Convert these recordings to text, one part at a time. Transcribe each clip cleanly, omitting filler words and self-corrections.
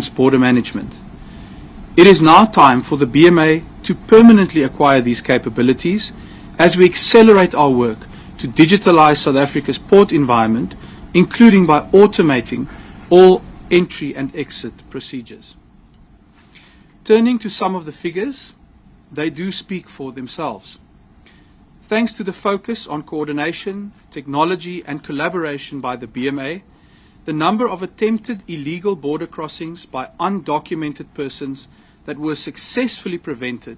border management. It is now time for the BMA to permanently acquire these capabilities as we accelerate our work to digitalize South Africa's port environment, including by automating all entry and exit procedures. Turning to some of the figures, they do speak for themselves. Thanks to the focus on coordination, technology and collaboration by the BMA, the number of attempted illegal border crossings by undocumented persons that were successfully prevented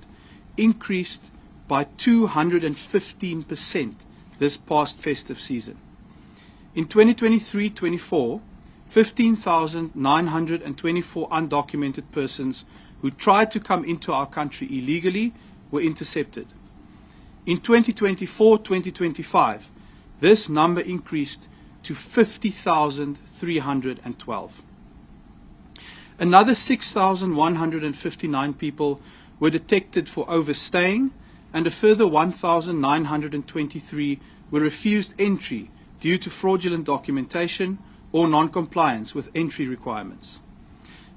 increased by 215% this past festive season. In 2023-24, 15,924 undocumented persons who tried to come into our country illegally were intercepted. In 2024-2025, this number increased to 50,312. Another 6,159 people were detected for overstaying, and a further 1,923 were refused entry due to fraudulent documentation or non-compliance with entry requirements.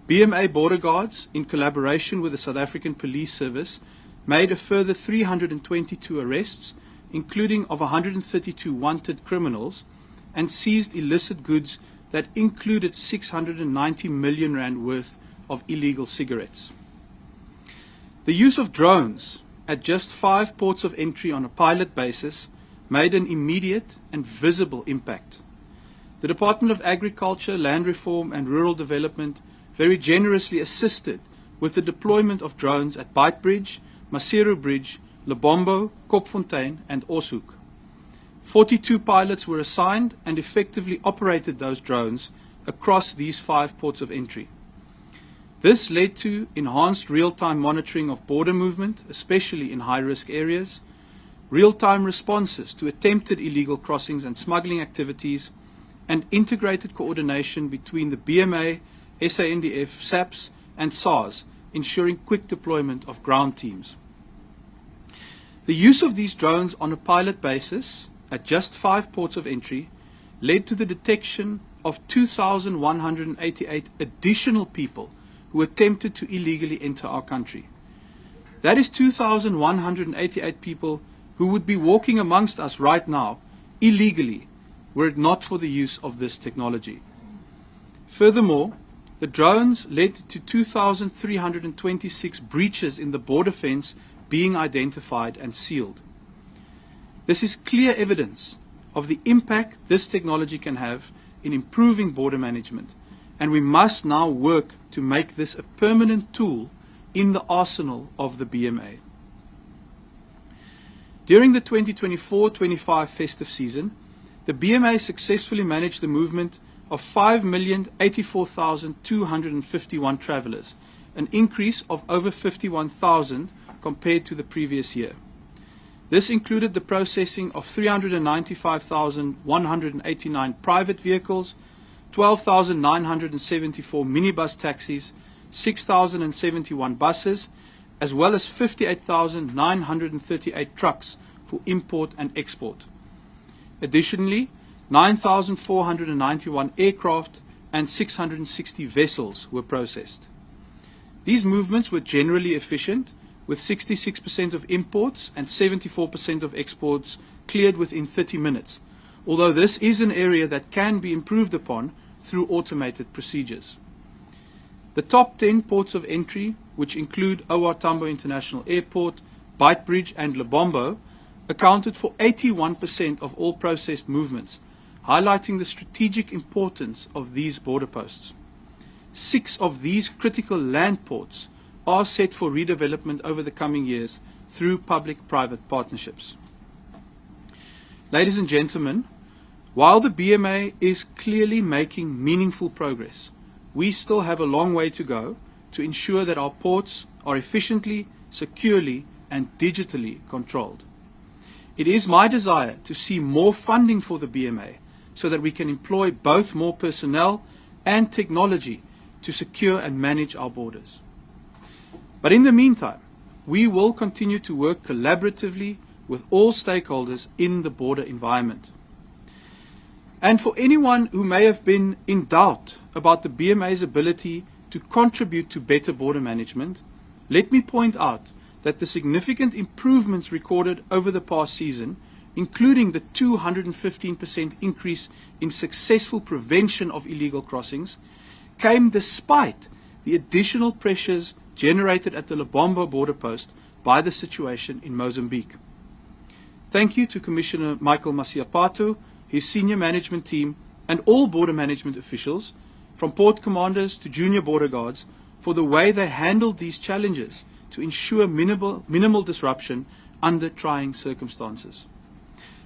BMA border guards, in collaboration with the South African Police Service, made a further 322 arrests, including of 132 wanted criminals, and seized illicit goods that included 690 million rand worth of illegal cigarettes. The use of drones at just 5 ports of entry on a pilot basis made an immediate and visible impact. The Department of Agriculture, Land Reform and Rural Development very generously assisted with the deployment of drones at Beitbridge, Maseru Bridge, Lebombo, Kopfontein and Oshoek. 42 pilots were assigned and effectively operated those drones across these 5 ports of entry. This led to enhanced real-time monitoring of border movement, especially in high-risk areas, real-time responses to attempted illegal crossings and smuggling activities, and integrated coordination between the BMA, SANDF, SAPS, and SARS, ensuring quick deployment of ground teams. The use of these drones on a pilot basis at just 5 ports of entry led to the detection of 2,188 additional people who attempted to illegally enter our country. That is 2,188 people who would be walking amongst us right now illegally were it not for the use of this technology. Furthermore, the drones led to 2,326 breaches in the border fence being identified and sealed. This is clear evidence of the impact this technology can have in improving border management, and we must now work to make this a permanent tool in the arsenal of the BMA. During the 2024-25 festive season, the BMA successfully managed the movement of 5,084,251 travelers, an increase of over 51,000 compared to the previous year. This included the processing of 395,189 private vehicles, 12,974 minibus taxis, 6,071 buses, as well as 58,938 trucks for import and export. Additionally, 9,491 aircraft and 660 vessels were processed. These movements were generally efficient, with 66% of imports and 74% of exports cleared within 30 minutes, although this is an area that can be improved upon through automated procedures. The top 10 ports of entry, which include OR Tambo International Airport, Beitbridge and Lebombo, accounted for 81% of all processed movements, highlighting the strategic importance of these border posts. 6 of these critical land ports are set for redevelopment over the coming years through public-private partnerships. Ladies and gentlemen, while the BMA is clearly making meaningful progress, we still have a long way to go to ensure that our ports are efficiently, securely, and digitally controlled. It is my desire to see more funding for the BMA so that we can employ both more personnel and technology to secure and manage our borders. But in the meantime, we will continue to work collaboratively with all stakeholders in the border environment. And for anyone who may have been in doubt about the BMA's ability to contribute to better border management, let me point out that the significant improvements recorded over the past season, including the 215% increase in successful prevention of illegal crossings, came despite the additional pressures generated at the Lubombo border post by the situation in Mozambique. Thank you to Commissioner Michael Masiapato, his senior management team, and all border management officials, from port commanders to junior border guards, for the way they handled these challenges to ensure minimal disruption under trying circumstances.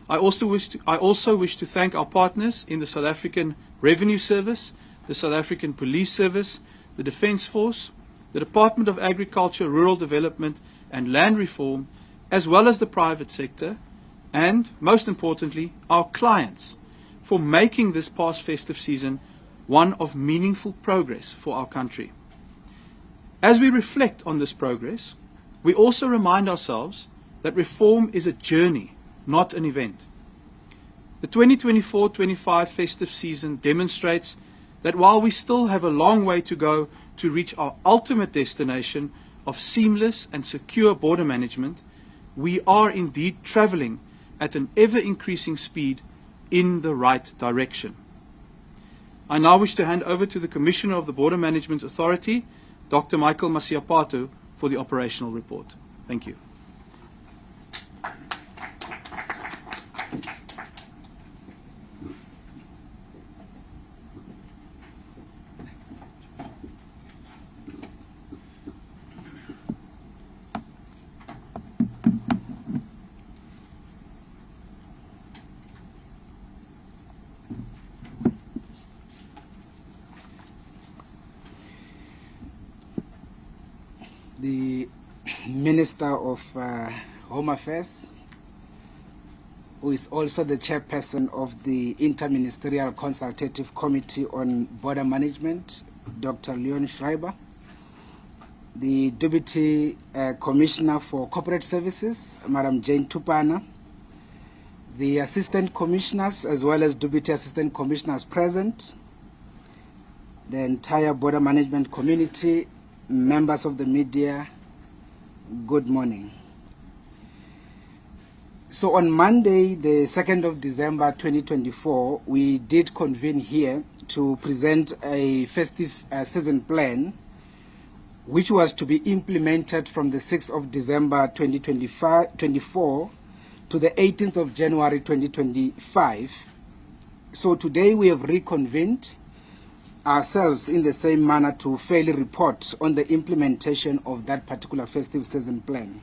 I also wish to thank our partners in the South African Revenue Service, the South African Police Service, the Defence Force, the Department of Agriculture, Rural Development and Land Reform, as well as the private sector, and, most importantly, our clients, for making this past festive season one of meaningful progress for our country. As we reflect on this progress, we also remind ourselves that reform is a journey, not an event. The 2024-25 festive season demonstrates that while we still have a long way to go to reach our ultimate destination of seamless and secure border management, we are indeed traveling at an ever-increasing speed in the right direction. I now wish to hand over to the Commissioner of the Border Management Authority, Dr. Michael Masiapato, for the operational report. Thank you. The Minister of Home Affairs, who is also the chairperson of the Interministerial Consultative Committee on Border Management, Dr. Leon Schreiber, the Deputy Commissioner for Corporate Services, Madam Jane Tupana, the Assistant Commissioners as well as Deputy Assistant Commissioners present, the entire border management community, members of the media, good morning. So on Monday, the 2nd of December 2024, we did convene here to present a festive season plan, which was to be implemented from the 6th of December 2024 to the 18th of January 2025. So today we have reconvened ourselves in the same manner to fairly report on the implementation of that particular festive season plan.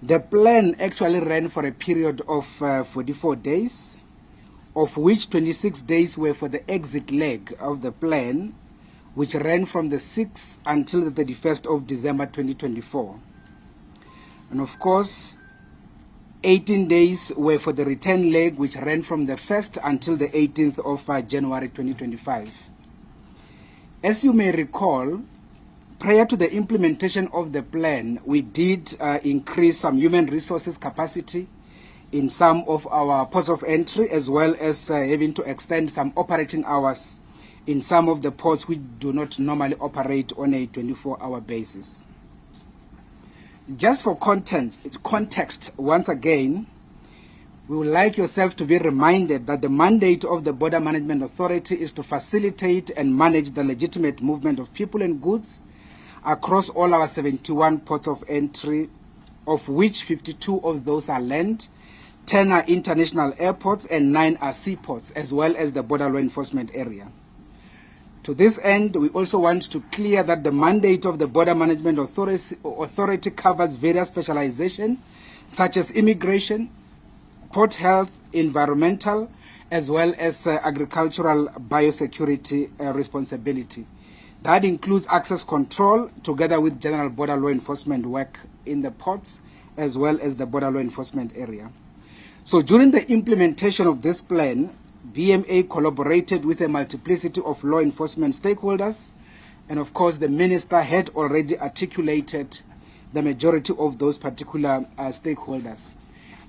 The plan actually ran for a period of 44 days, of which 26 days were for the exit leg of the plan, which ran from the 6th until the 31st of December 2024. And of course, 18 days were for the return leg, which ran from the 1st until the 18th of January 2025. As you may recall, prior to the implementation of the plan, we did increase some human resources capacity in some of our ports of entry, as well as having to extend some operating hours in some of the ports which do not normally operate on a 24-hour basis. Just for context, once again, we would like yourself to be reminded that the mandate of the Border Management Authority is to facilitate and manage the legitimate movement of people and goods across all our 71 ports of entry, of which 52 of those are land, 10 are international airports, and 9 are seaports, as well as the border law enforcement area. To this end, we also want to clear that the mandate of the Border Management Authority covers various specializations, such as immigration, port health, environmental, as well as agricultural biosecurity responsibility. That includes access control, together with general border law enforcement work in the ports, as well as the border law enforcement area. So during the implementation of this plan, BMA collaborated with a multiplicity of law enforcement stakeholders, and of course the Minister had already articulated the majority of those particular stakeholders.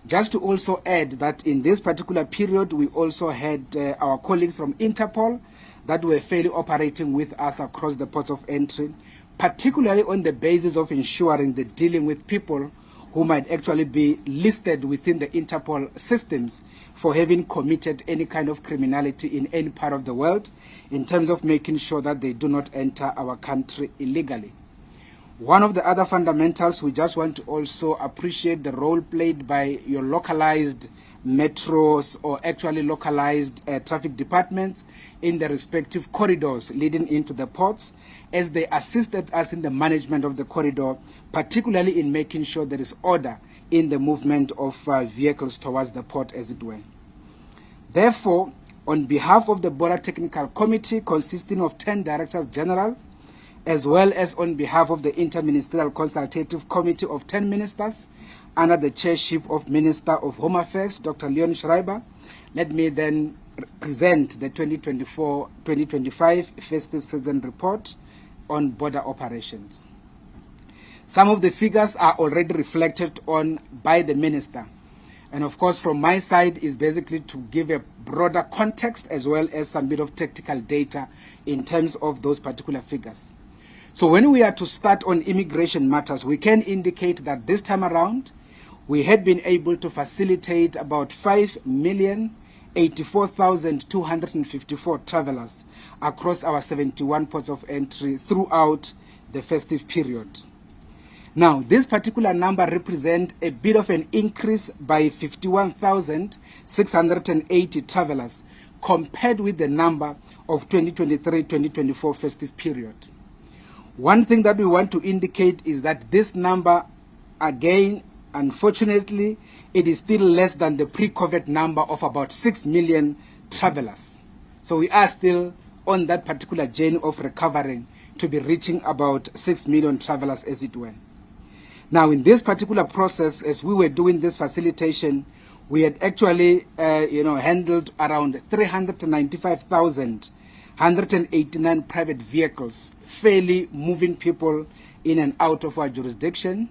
Just to also add that in this particular period, we also had our colleagues from Interpol that were fairly operating with us across the ports of entry, particularly on the basis of ensuring the dealing with people who might actually be listed within the Interpol systems for having committed any kind of criminality in any part of the world, in terms of making sure that they do not enter our country illegally. One of the other fundamentals, we just want to also appreciate the role played by your localized metros or actually localized traffic departments in the respective corridors leading into the ports, as they assisted us in the management of the corridor, particularly in making sure there is order in the movement of vehicles towards the port, as it were. Therefore, on behalf of the Border Technical Committee, consisting of 10 Directors General, as well as on behalf of the Interministerial Consultative Committee of 10 Ministers, under the chairship of Minister of Home Affairs, Dr. Leon Schreiber, let me then present the 2024-2025 Festive Season Report on border operations. Some of the figures are already reflected on by the Minister. And of course, from my side is basically to give a broader context as well as some bit of technical data in terms of those particular figures. So when we are to start on immigration matters, we can indicate that this time around, we had been able to facilitate about 5,084,254 travelers across our 71 ports of entry throughout the festive period. Now, this particular number represents a bit of an increase by 51,680 travelers compared with the number of 2023-2024 festive period. One thing that we want to indicate is that this number, again, unfortunately, it is still less than the pre-COVID number of about 6 million travelers. So we are still on that particular journey of recovering to be reaching about 6 million travelers, as it were. Now, in this particular process, as we were doing this facilitation, we had actually handled around 395,189 private vehicles, fairly moving people in and out of our jurisdiction,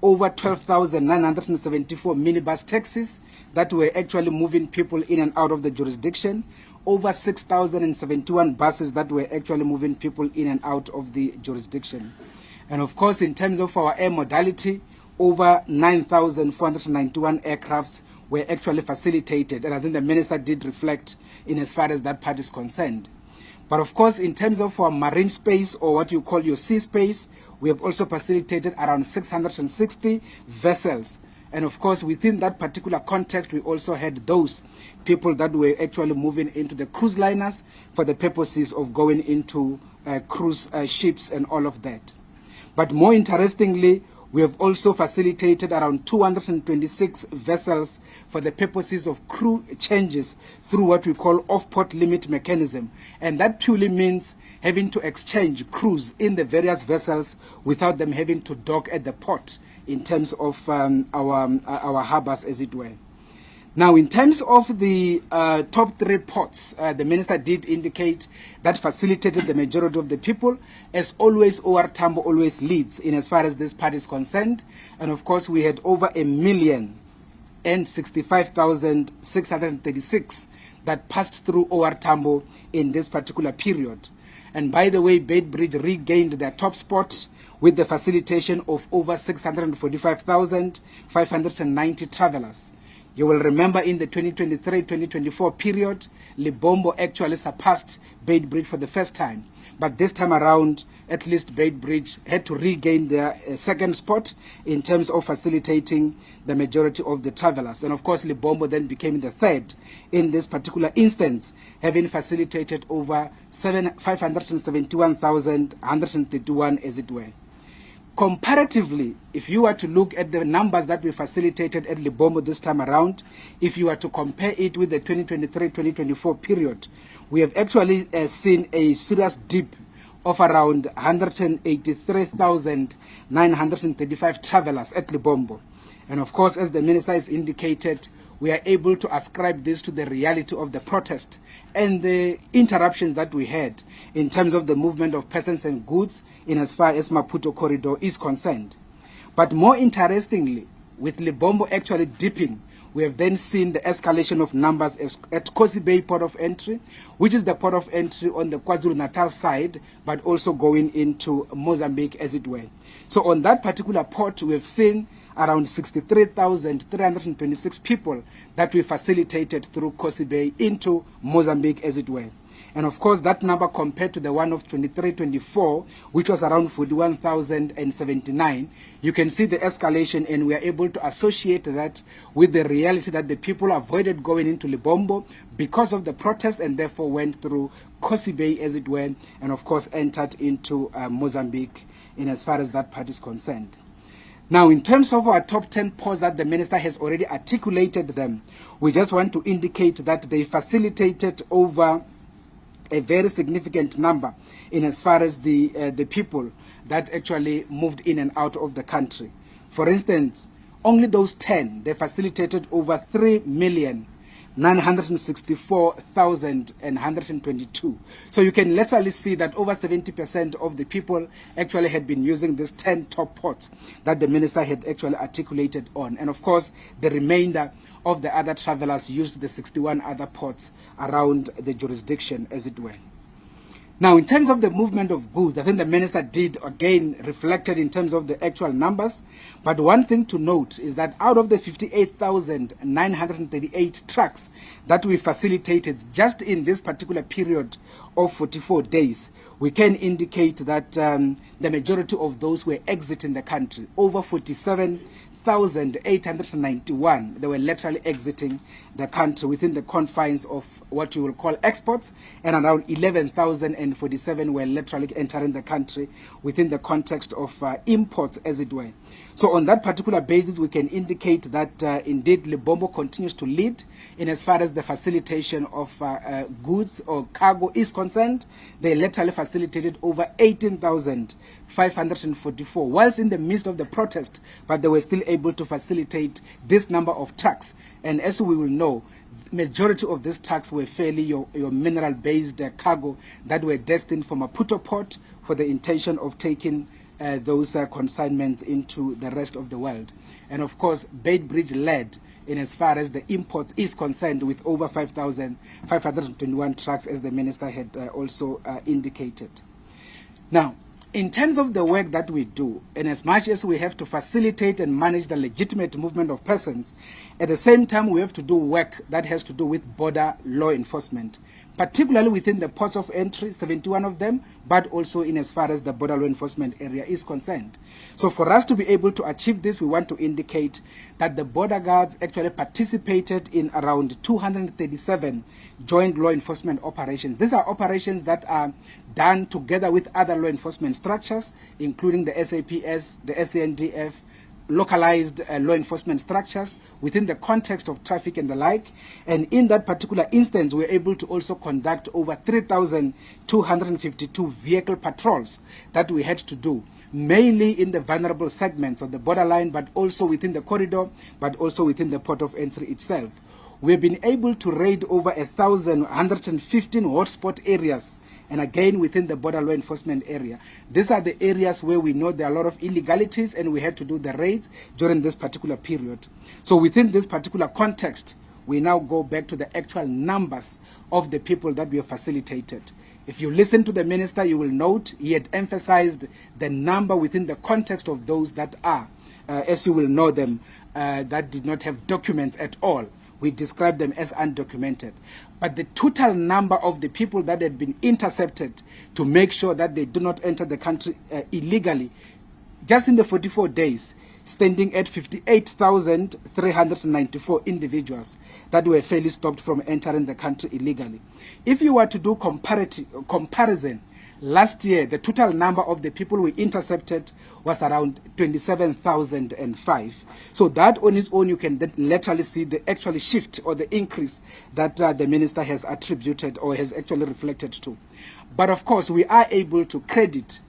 over 12,974 minibus taxis that were actually moving people in and out of the jurisdiction, over 6,071 buses that were actually moving people in and out of the jurisdiction. And of course, in terms of our air modality, over 9,491 aircrafts were actually facilitated. And I think the Minister did reflect in as far as that part is concerned. But of course, in terms of our marine space, or what you call your sea space, we have also facilitated around 660 vessels. And of course, within that particular context, we also had those people that were actually moving into the cruise liners for the purposes of going into cruise ships and all of that. But more interestingly, we have also facilitated around 226 vessels for the purposes of crew changes through what we call off-port limit mechanism. And that purely means having to exchange crews in the various vessels without them having to dock at the port in terms of our harbors, as it were. Now, in terms of the top 3 ports, the Minister did indicate that facilitated the majority of the people. As always, OR Tambo always leads in as far as this part is concerned. And of course, we had over 1,065,636 that passed through OR Tambo in this particular period. And by the way, Beitbridge regained their top spot with the facilitation of over 645,590 travelers. You will remember in the 2023-2024 period, Libombo actually surpassed Beitbridge for the first time. But this time around, at least Beitbridge had to regain their second spot in terms of facilitating the majority of the travelers. And of course, Libombo then became the third in this particular instance, having facilitated over 571,131, as it were. Comparatively, if you were to look at the numbers that we facilitated at Libombo this time around, if you were to compare it with the 2023-2024 period, we have actually seen a serious dip of around 183,935 travelers at Libombo. And of course, as the Minister has indicated, we are able to ascribe this to the reality of the protest and the interruptions that we had in terms of the movement of persons and goods in as far as Maputo corridor is concerned. But more interestingly, with Libombo actually dipping, We have then seen the escalation of numbers at Kosi Bay port of entry, which is the port of entry on the KwaZulu-Natal side, but also going into Mozambique, as it were. So on that particular port, we have seen around 63,326 people that we facilitated through Kosi Bay into Mozambique, as it were. And of course, that number compared to the one of 23-24, which was around 41,079, you can see the escalation, and we are able to associate that with the reality that the people avoided going into Libombo because of the protest, and therefore went through Kosi Bay, as it were, and of course entered into Mozambique in as far as that part is concerned. Now, in terms of our top 10 ports that the Minister has already articulated them, we just want to indicate that they facilitated over a very significant number in as far as the people that actually moved in and out of the country. For instance, only those 10, they facilitated over 3,964,122. So you can literally see that over 70% of the people actually had been using these 10 top ports that the Minister had actually articulated on. And of course, the remainder of the other travelers used the 61 other ports around the jurisdiction, as it were. Now, in terms of the movement of goods, I think the Minister did again reflected in terms of the actual numbers. But one thing to note is that out of the 58,938 trucks that we facilitated just in this particular period of 44 days, we can indicate that the majority of those were exiting the country. Over 47,891, they were literally exiting the country within the confines of what you will call exports, and around 11,047 were literally entering the country within the context of imports, as it were. So on that particular basis, we can indicate that indeed Libombo continues to lead in as far as the facilitation of goods or cargo is concerned. They literally facilitated over 18,544, whilst in the midst of the protest, but they were still able to facilitate this number of trucks. And as we will know, majority of these trucks were fairly your mineral-based cargo that were destined for Maputo port for the intention of taking those consignments into the rest of the world. And of course, Beitbridge led in as far as the imports is concerned with over 5,521 trucks, as the Minister had also indicated. Now, in terms of the work that we do, and as much as we have to facilitate and manage the legitimate movement of persons, at the same time we have to do work that has to do with border law enforcement, particularly within the ports of entry, 71 of them, but also in as far as the border law enforcement area is concerned. So for us to be able to achieve this, we want to indicate that the border guards actually participated in around 237 joint law enforcement operations. These are operations that are done together with other law enforcement structures, including the SAPS, the SANDF, localized law enforcement structures within the context of traffic and the like. And in that particular instance, we were able to also conduct over 3,252 vehicle patrols that we had to do, mainly in the vulnerable segments of the borderline, but also within the corridor, but also within the port of entry itself. We've been able to raid over 1,115 hotspot areas, and again within the border law enforcement area. These are the areas where we know there are a lot of illegalities, and we had to do the raids during this particular period. So within this particular context, we now go back to the actual numbers of the people that we have facilitated. If you listen to the Minister, you will note he had emphasized the number within the context of those that are, as you will know them, that did not have documents at all. We describe them as undocumented. But the total number of the people that had been intercepted to make sure that they do not enter the country illegally, just in the 44 days, standing at 58,394 individuals that were fairly stopped from entering the country illegally. If you were to do comparison, last year, the total number of the people we intercepted was around 27,005. So that on its own, you can then literally see the actual shift or the increase that the Minister has attributed or has actually reflected to. But of course, we are able to credit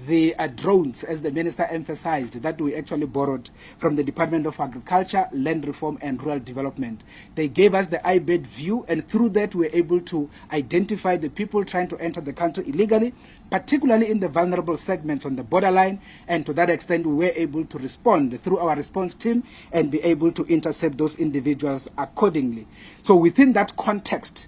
the drones, as the minister emphasized, that we actually borrowed from the Department of Agriculture, Land Reform and Rural Development. They gave us the iBird view, and through that we were able to identify the people trying to enter the country illegally, particularly in the vulnerable segments on the borderline, and to that extent we were able to respond through our response team and be able to intercept those individuals accordingly. So within that context,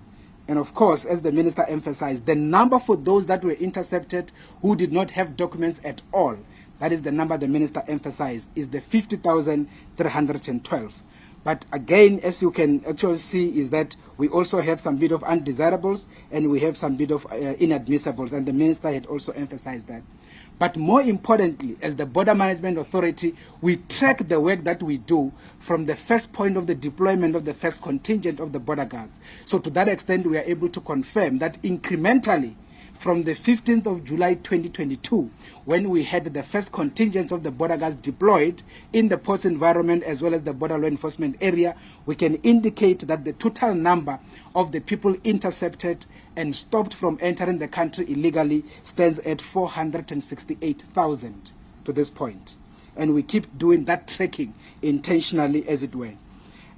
and of course, as the minister emphasized, the number for those that were intercepted who did not have documents at all, that is the number the minister emphasized, is the 50,312. But again, as you can actually see, is that we also have some bit of undesirables and we have some bit of inadmissibles, and the minister had also emphasized that. But more importantly, as the Border Management Authority, we track the work that we do from the first point of the deployment of the first contingent of the border guards. So to that extent, we are able to confirm that incrementally, from the 15th of July 2022, when we had the first contingent of the border guards deployed in the port environment as well as the border law enforcement area, we can indicate that the total number of the people intercepted and stopped from entering the country illegally stands at 468,000 to this point. And we keep doing that tracking intentionally, as it were.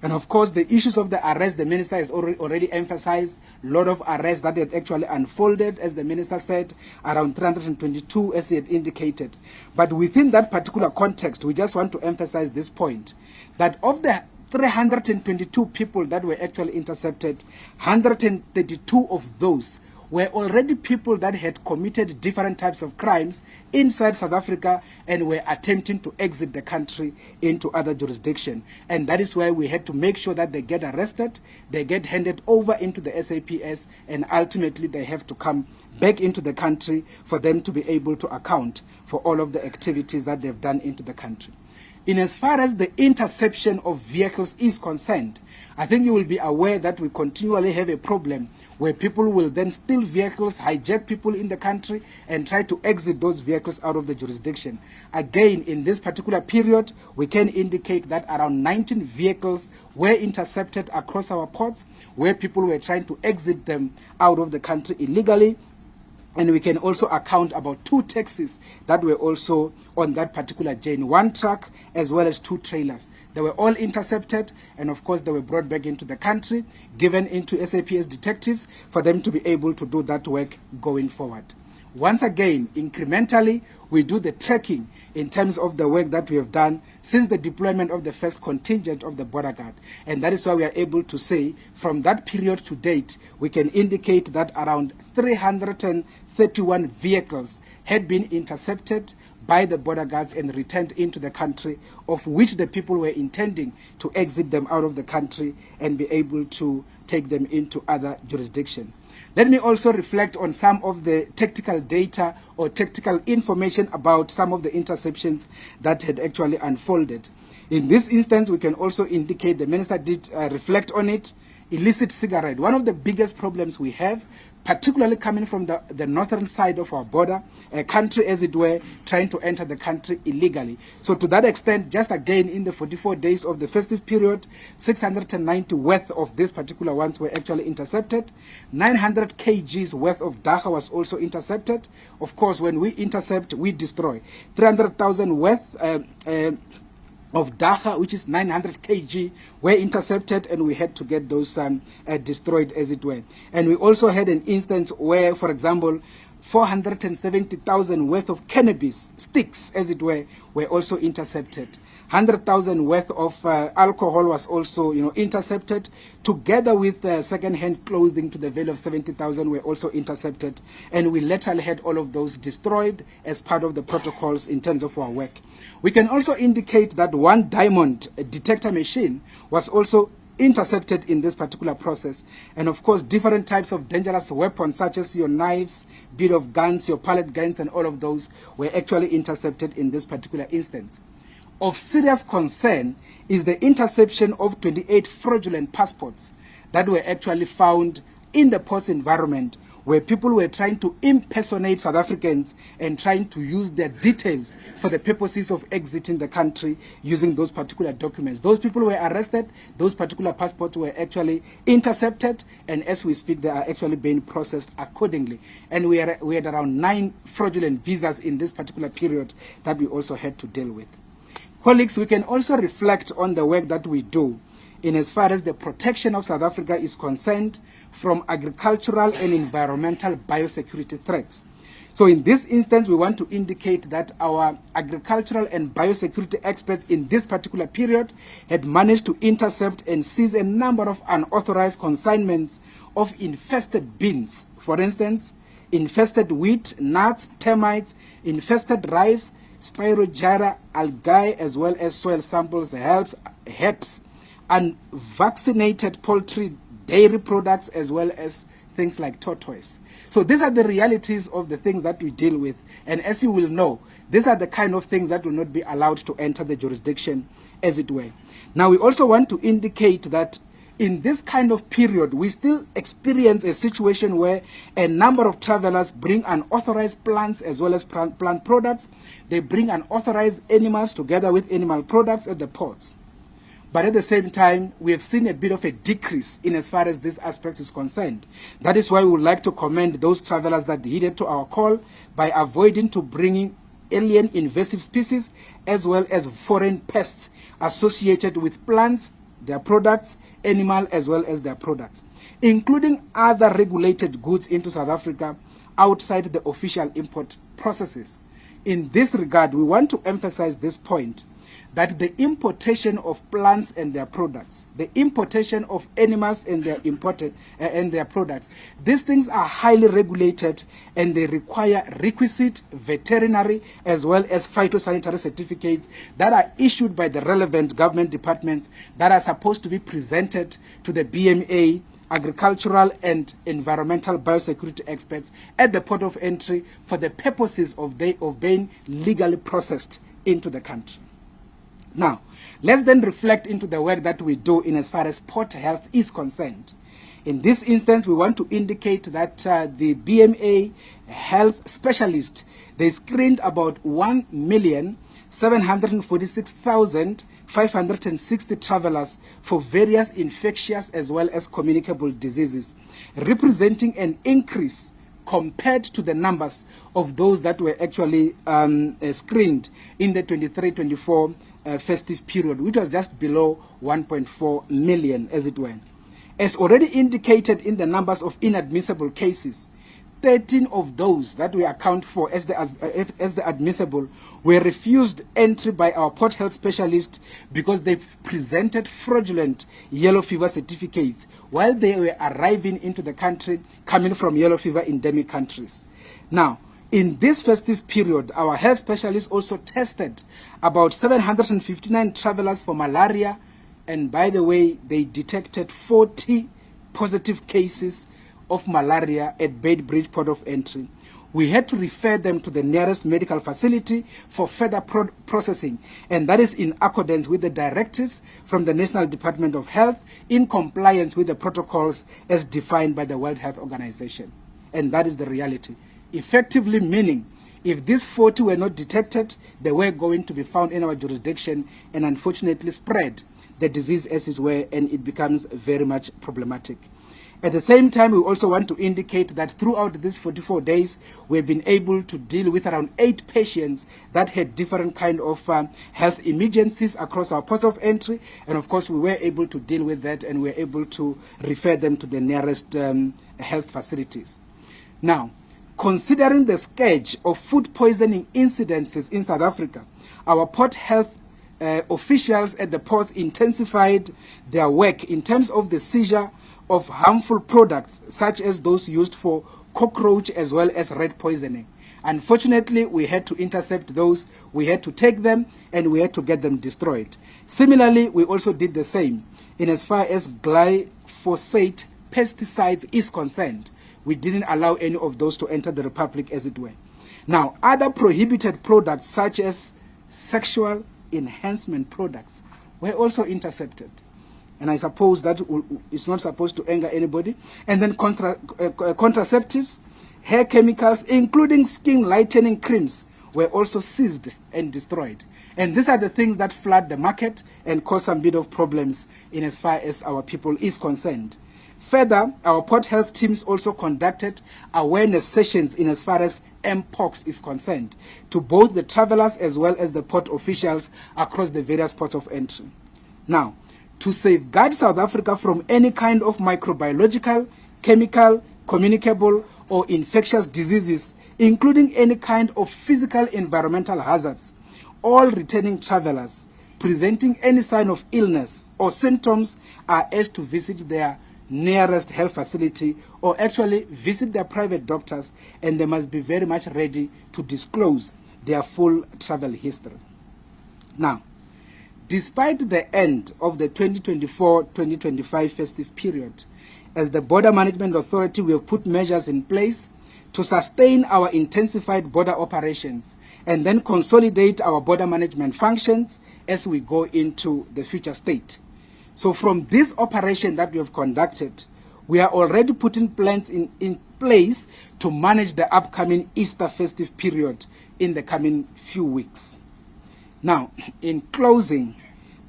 And of course, the issues of the arrest, the minister has already emphasized, a lot of arrests that had actually unfolded, as the minister said, around 322, as he had indicated. But within that particular context, we just want to emphasize this point, that of the 322 people that were actually intercepted, 132 of those were already people that had committed different types of crimes inside South Africa and were attempting to exit the country into other jurisdiction. And that is why we had to make sure that they get arrested, they get handed over into the SAPS, and ultimately they have to come back into the country for them to be able to account for all of the activities that they've done into the country. In as far as the interception of vehicles is concerned, I think you will be aware that we continually have a problem where people will then steal vehicles, hijack people in the country, and try to exit those vehicles out of the jurisdiction. Again, in this particular period, we can indicate that around 19 vehicles were intercepted across our ports, where people were trying to exit them out of the country illegally. And we can also account about 2 taxis that were also on that particular journey, 1 truck as well as 2 trailers. They were all intercepted, and of course they were brought back into the country, given into SAPS detectives for them to be able to do that work going forward. Once again, incrementally, we do the tracking in terms of the work that we have done since the deployment of the first contingent of the border guard. And that is why we are able to say, from that period to date, we can indicate that around 331 vehicles had been intercepted by the border guards and returned into the country, of which the people were intending to exit them out of the country and be able to take them into other jurisdictions. Let me also reflect on some of the tactical data or tactical information about some of the interceptions that had actually unfolded. In this instance, we can also indicate, the minister did reflect on it, illicit cigarette. One of the biggest problems we have, particularly coming from the northern side of our border, a country as it were, trying to enter the country illegally. So to that extent, just again in the 44 days of the festive period, 690 worth of these particular ones were actually intercepted. 900 kgs worth of dagga was also intercepted. Of course, when we intercept, we destroy. 300,000 worth of dagga, which is 900 kg, were intercepted, and we had to get those destroyed, as it were. And we also had an instance where, for example, 470,000 worth of cannabis sticks, as it were also intercepted. 100,000 worth of alcohol was also, intercepted, together with second-hand clothing to the value of 70,000 were also intercepted, and we laterally had all of those destroyed as part of the protocols in terms of our work. We can also indicate that 1 diamond detector machine was also intercepted in this particular process, and of course different types of dangerous weapons such as your knives, bit of guns, your pellet guns, and all of those were actually intercepted in this particular instance. Of serious concern is the interception of 28 fraudulent passports that were actually found in the port's environment, where people were trying to impersonate South Africans and trying to use their details for the purposes of exiting the country using those particular documents. Those people were arrested, those particular passports were actually intercepted, and as we speak, they are actually being processed accordingly. And we had around 9 fraudulent visas in this particular period that we also had to deal with. Colleagues, we can also reflect on the work that we do in as far as the protection of South Africa is concerned from agricultural and environmental biosecurity threats. So in this instance, we want to indicate that our agricultural and biosecurity experts in this particular period had managed to intercept and seize a number of unauthorized consignments of infested beans. For instance, infested wheat, nuts, termites, infested rice, spirogyra, algae, as well as soil samples, herbs, and vaccinated poultry, dairy products, as well as things like tortoise. So these are the realities of the things that we deal with. And as you will know, these are the kind of things that will not be allowed to enter the jurisdiction, as it were. Now, we also want to indicate that in this kind of period, we still experience a situation where a number of travelers bring unauthorized plants as well as plant products. They bring unauthorized animals together with animal products at the ports. But at the same time, we have seen a bit of a decrease in as far as this aspect is concerned. That is why we would like to commend those travelers that heeded to our call by avoiding to bringing alien invasive species as well as foreign pests associated with plants, their products, animal as well as their products, including other regulated goods into South Africa outside the official import processes. In this regard, we want to emphasize this point, that the importation of plants and their products, the importation of animals and their products, these things are highly regulated and they require requisite veterinary as well as phytosanitary certificates that are issued by the relevant government departments that are supposed to be presented to the BMA, agricultural and environmental biosecurity experts at the port of entry for the purposes of being legally processed into the country. Now, let's then reflect into the work that we do in as far as port health is concerned. In this instance, we want to indicate that the BMA health specialists, they screened about 1,746,560 travelers for various infectious as well as communicable diseases, representing an increase compared to the numbers of those that were actually screened in the 23-24 festive period, which was just below 1.4 million, as it were. As already indicated in the numbers of inadmissible cases, 13 of those that we account for as the admissible were refused entry by our port health specialists because they presented fraudulent yellow fever certificates while they were arriving into the country coming from yellow fever endemic countries. Now, in this festive period, our health specialists also tested about 759 travelers for malaria, and by the way, they detected 40 positive cases of malaria at Beitbridge Port of Entry. We had to refer them to the nearest medical facility for further processing, and that is in accordance with the directives from the National Department of Health in compliance with the protocols as defined by the World Health Organization. And that is the reality. Effectively meaning, if these 40 were not detected, they were going to be found in our jurisdiction and unfortunately spread the disease as it were, and it becomes very much problematic. At the same time, we also want to indicate that throughout these 44 days, we've been able to deal with around 8 patients that had different kind of health emergencies across our ports of entry. And of course, we were able to deal with that and we were able to refer them to the nearest health facilities. Now, considering the scourge of food poisoning incidences in South Africa, our port health officials at the ports intensified their work in terms of the seizure of harmful products such as those used for cockroach as well as rat poisoning. Unfortunately, we had to intercept those, we had to take them, and we had to get them destroyed. Similarly, we also did the same in as far as glyphosate pesticides is concerned. We didn't allow any of those to enter the Republic, as it were. Now, other prohibited products such as sexual enhancement products were also intercepted. and I suppose that is not supposed to anger anybody. And then contraceptives, hair chemicals, including skin lightening creams, were also seized and destroyed. And these are the things that flood the market and cause some bit of problems in as far as our people is concerned. Further, our port health teams also conducted awareness sessions in as far as Mpox is concerned to both the travelers as well as the port officials across the various ports of entry. Now, to safeguard South Africa from any kind of microbiological, chemical, communicable, or infectious diseases, including any kind of physical environmental hazards, all returning travelers presenting any sign of illness or symptoms are urged to visit their nearest health facility or actually visit their private doctors, and they must be very much ready to disclose their full travel history. Now, despite the end of the 2024-2025 festive period, as the Border Management Authority, we have put measures in place to sustain our intensified border operations and then consolidate our border management functions as we go into the future state. So from this operation that we have conducted, we are already putting plans in place to manage the upcoming Easter festive period in the coming few weeks. Now, in closing,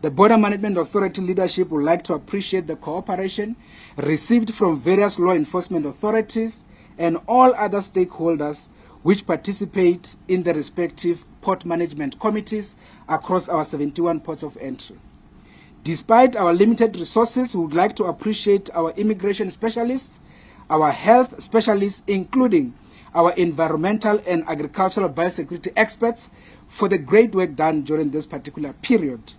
the Border Management Authority leadership would like to appreciate the cooperation received from various law enforcement authorities and all other stakeholders which participate in the respective port management committees across our 71 ports of entry. Despite our limited resources, we would like to appreciate our immigration specialists, our health specialists, including our environmental and agricultural biosecurity experts, for the great work done during this particular period.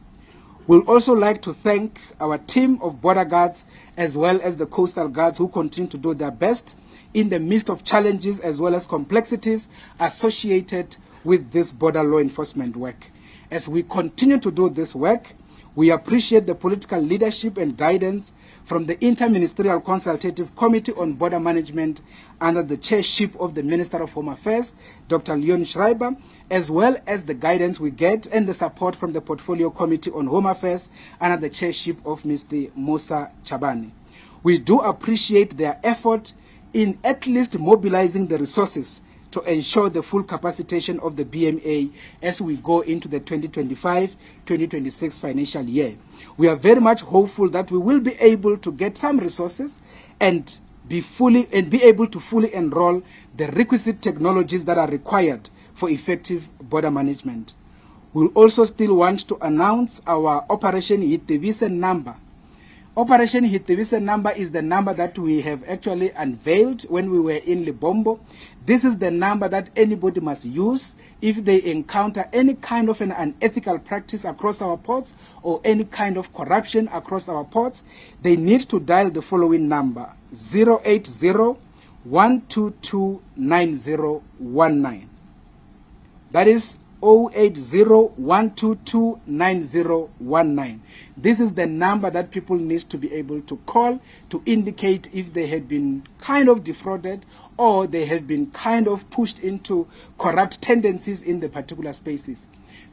We'll also like to thank our team of border guards as well as the coastal guards who continue to do their best in the midst of challenges as well as complexities associated with this border law enforcement work. As we continue to do this work, we appreciate the political leadership and guidance from the Interministerial Consultative Committee on Border Management under the chairship of the Minister of Home Affairs, Dr. Leon Schreiber, as well as the guidance we get and the support from the Portfolio Committee on Home Affairs under the chairship of Mr. Musa Chabani. We do appreciate their effort in at least mobilizing the resources to ensure the full capacitation of the BMA as we go into the 2025-2026 financial year. We are very much hopeful that we will be able to get some resources and be able to fully enroll the requisite technologies that are required for effective border management. We'll also still want to announce our Operation Hitebise number. Operation Hitebise number is the number that we have actually unveiled when we were in Libombo. This is the number that anybody must use if they encounter any kind of an unethical practice across our ports or any kind of corruption across our ports. They need to dial the following number: 080-122-9019. That is 080-122-9019. This is the number that people need to be able to call to indicate if they had been kind of defrauded or they have been kind of pushed into corrupt tendencies in the particular spaces.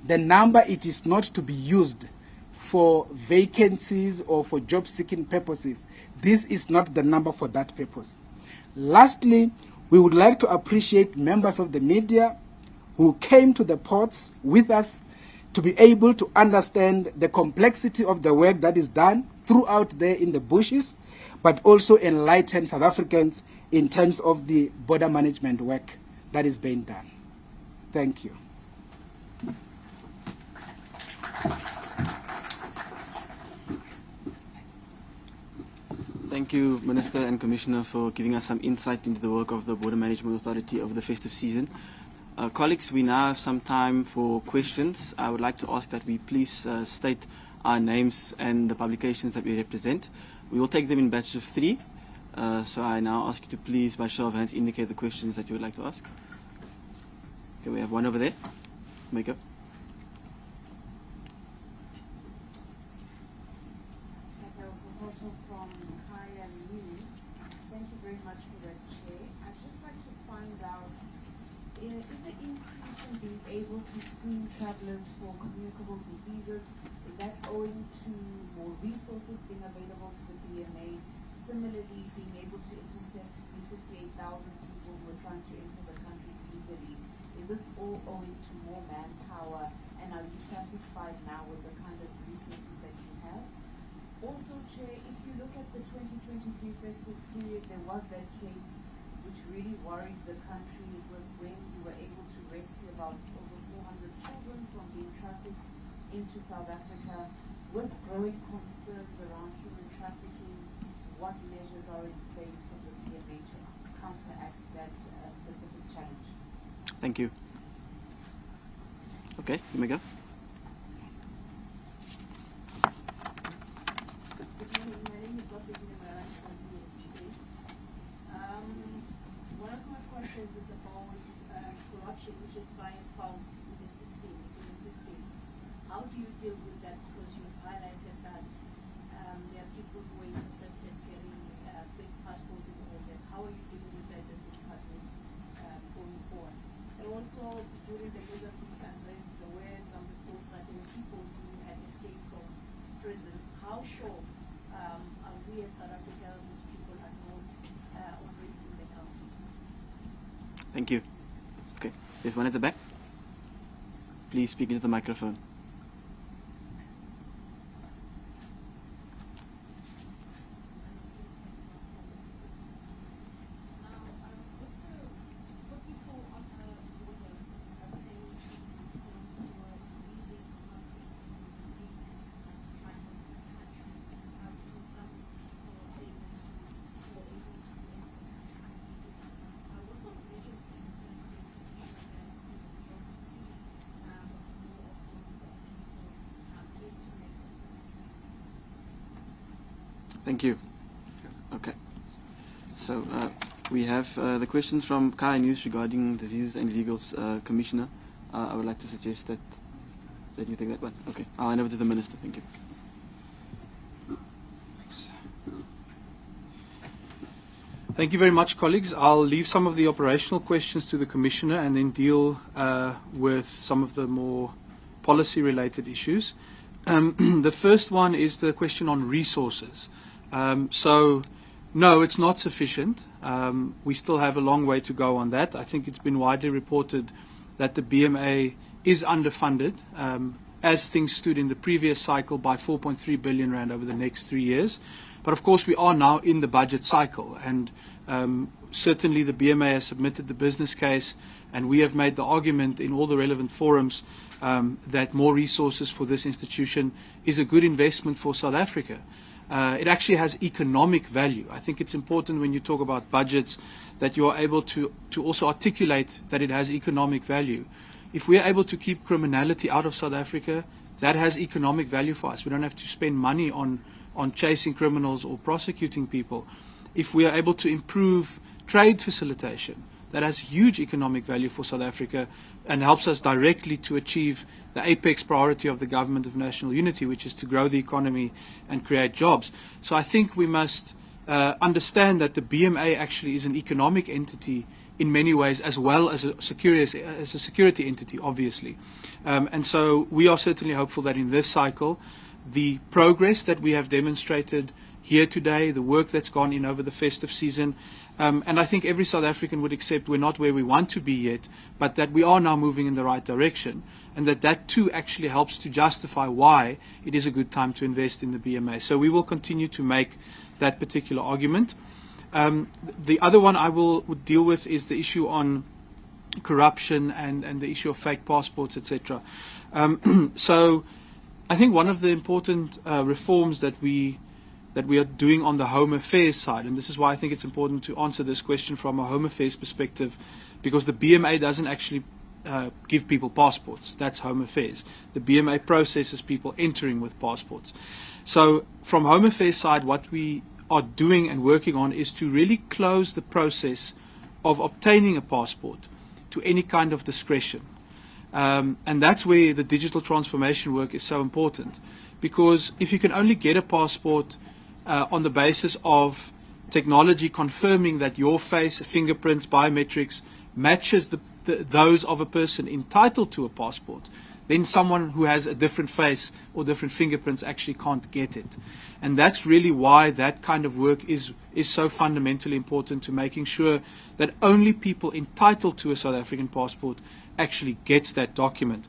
The number, it is not to be used for vacancies or for job-seeking purposes. This is not the number for that purpose. Lastly, we would like to appreciate members of the media who came to the ports with us to be able to understand the complexity of the work that is done throughout there in the bushes, but also enlighten South Africans in terms of the border management work that is being done. Thank you. Thank you, Minister and Commissioner, for giving us some insight into the work of the Border Management Authority over the festive season. Colleagues, we now have some time for questions. I would like to ask that we please state our names and the publications that we represent. We will take them in batches of 3. So I now ask you to please, by show of hands, indicate the questions that you would like to ask. Okay, we have one over there. Makeup. From Kaya News. Thank you very much for that, Chair. I'd just like to find out, is the increase in being able to screen travelers for communicable diseases, is that owing to more resources being available to the BMA? Similarly, being able to intercept the 58,000 people who are trying to enter the country legally, is this all owing to more manpower? And are you satisfied now with the kind of resources that you have? Also, Chair, if you look at the 2023 festive period, there was that case which really worried the country. It was when you were able to rescue about over 400 children from being trafficked into South Africa. With growing concerns around human trafficking, what measures are in place for the BMA to counteract that specific challenge? Thank you. Okay, you may go. Good morning. My name is Dr. Gilmar from BMA. One of my questions is about corruption, which is by found in the system. How do you deal with that? Because you've highlighted that there are people who are intercepted getting fake passports and all that. How are you dealing with that as the department going forward? And also, during the Mozambique unrest, there were some reports that there were people who had escaped from prison. How sure are we as South Africa those people are not already in the country? Thank you. Okay, there's one at the back. Please speak into the microphone. Thank you. Okay. So we have the questions from Kaya News regarding diseases and illegals, Commissioner. I would like to suggest that you take that one. Okay. I'll hand over to the Minister. Thank you. Thank you very much, colleagues. I'll leave some of the operational questions to the Commissioner and then deal with some of the more policy-related issues. The first one is the question on resources. So, no, it's not sufficient. We still have a long way to go on that. I think it's been widely reported that the BMA is underfunded, as things stood in the previous cycle, by 4.3 billion rand over the next 3 years. But of course, we are now in the budget cycle, and certainly the BMA has submitted the business case, and we have made the argument in all the relevant forums that more resources for this institution is a good investment for South Africa. It actually has economic value. I think it's important when you talk about budgets that you are able to also articulate that it has economic value. If we are able to keep criminality out of South Africa, that has economic value for us. We don't have to spend money on chasing criminals or prosecuting people. If we are able to improve trade facilitation, that has huge economic value for South Africa and helps us directly to achieve the apex priority of the Government of National Unity, which is to grow the economy and create jobs. So I think we must understand that the BMA actually is an economic entity in many ways, as well as a security entity, obviously. And so we are certainly hopeful that in this cycle, the progress that we have demonstrated here today, the work that's gone in over the festive season, and I think every South African would accept we're not where we want to be yet, but that we are now moving in the right direction, and that too actually helps to justify why it is a good time to invest in the BMA. So we will continue to make that particular argument. The other one I would deal with is the issue on corruption and the issue of fake passports, etc. So I think one of the important reforms that we are doing on the Home Affairs side, and this is why I think it's important to answer this question from a Home Affairs perspective, because the BMA doesn't actually give people passports. That's Home Affairs. The BMA processes people entering with passports. So from Home Affairs side, what we are doing and working on is to really close the process of obtaining a passport to any kind of discretion. And that's where the digital transformation work is so important, because if you can only get a passport on the basis of technology confirming that your face, fingerprints, biometrics matches those of a person entitled to a passport, then someone who has a different face or different fingerprints actually can't get it. And that's really why that kind of work is so fundamentally important to making sure that only people entitled to a South African passport actually gets that document.